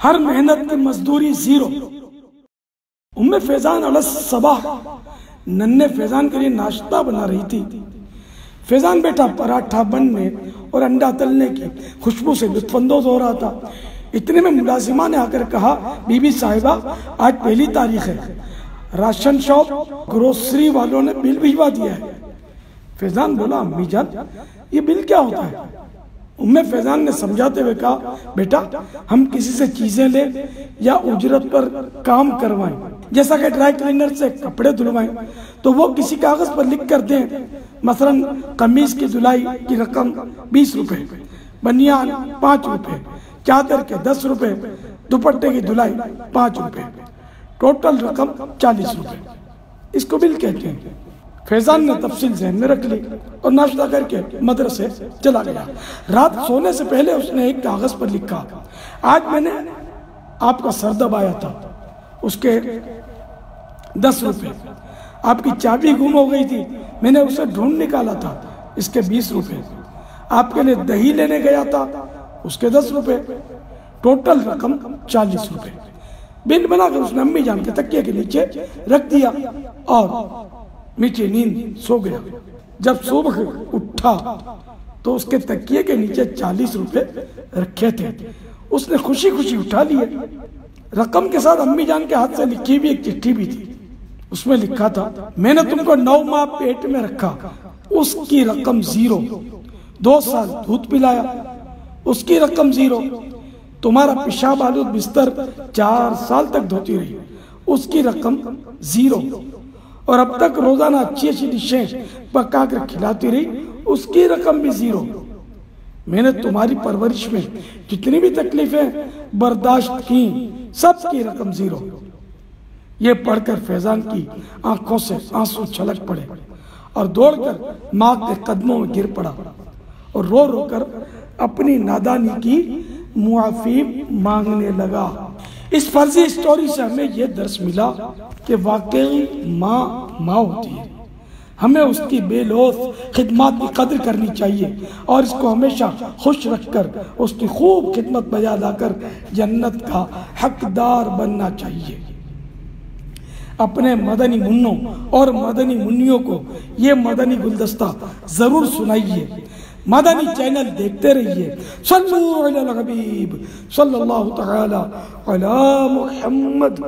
ہر محنت کی مزدوری زیرو۔ ام فیضان علیہ الصباح ننھے فیضان کے لیے ناشتہ بنا رہی تھی۔ فیضان بیٹا پراٹھا بننے اور انڈا تلنے کی خوشبو سے لطف اندوز ہو رہا تھا۔ اتنے میں ملازمہ نے آ کر کہا، بی بی صاحبہ آج پہلی تاریخ ہے، راشن شاپ گروسری والوں نے بل بھجوا دیا ہے۔ فیضان بولا، امی جان یہ بل کیا ہوتا ہے؟ ام فیضان نے سمجھاتے ہوئے کہا، بیٹا ہم کسی سے چیزیں لیں یا اجرت پر کام کروائیں، جیسا کہ ڈرائی کلینر سے کپڑے دھلوائیں تو وہ کسی کاغذ پر لکھ کر دیں، مثلا قمیص کی دھلائی کی رقم 20 روپے، بنیان 5 روپے، چادر کے 10 روپے، دوپٹے کی دھلائی 5 روپے، ٹوٹل رقم 40 روپے۔ اس کو بل کہتے ہیں۔ فیضان نے تفصیل ذہن میں رکھ لی اور ناشتہ کر کے مدرسے چلا گیا۔ رات سونے سے پہلے اس نے ایک کاغذ پر لکھا، آج میں نے آپ کا سر دبایا تھا، اس کے 10 روپے۔ آپ کی چابی گم ہو گئی تھی، میں نے اسے ڈھونڈ نکالا تھا، اس کے 20 روپے۔ آپ کے لیے دہی لینے گیا تھا، اس کے 10 روپے، ٹوٹل رقم 40 روپے۔ بل بنا کر اس نے امی جان کے تکیے کے نیچے رکھ دیا اور میٹھی نیند سو گیا۔ جب صبح اٹھا تو اس کے تکیے کے نیچے 40 روپے رکھے تھے۔ اس نے خوشی خوشی اٹھا لیے۔ رقم کے ساتھ امی جان کے ہاتھ سے لکھی بھی ایک چٹھی بھی تھی۔ اس میں لکھا تھا، میں نے تم کو 9 ماہ پیٹ میں رکھا، اس کی رقم 0، 2 سال دودھ پلایا، اس کی رقم 0، تمہارا پیشاب آلود بستر 4 سال تک دھوتی رہی، اس کی رقم 0، اور اب تک روزانہ اچھی اچھی ڈشیں پکا کر کھلاتی رہی، اس کی رقم بھی 0۔ میں نے تمہاری پرورش میں جتنی بھی تکلیفیں برداشت کی، سب کی رقم 0۔ یہ پڑھ کر فیضان کی آنکھوں سے آنسو چھلک پڑے اور دوڑ کر ماں کے قدموں میں گر پڑا اور رو رو کر اپنی نادانی کی معافی مانگنے لگا۔ اس فرضی اسٹوری سے ہمیں یہ درس ملا کہ واقعی ماں ہوتی ہے، ہمیں اس کی بے لوث خدمات کی قدر کرنی چاہیے اور اس کو ہمیشہ خوش رکھ کر اس کی خوب خدمت بجا لا کر جنت کا حقدار بننا چاہیے۔ اپنے مدنی منوں اور مدنی منیوں کو یہ مدنی گلدستہ ضرور سنائیے۔ مدنی چینل دیکھتے رہیے۔ صلو علی الحبیب صلی اللہ تعالی علی محمد۔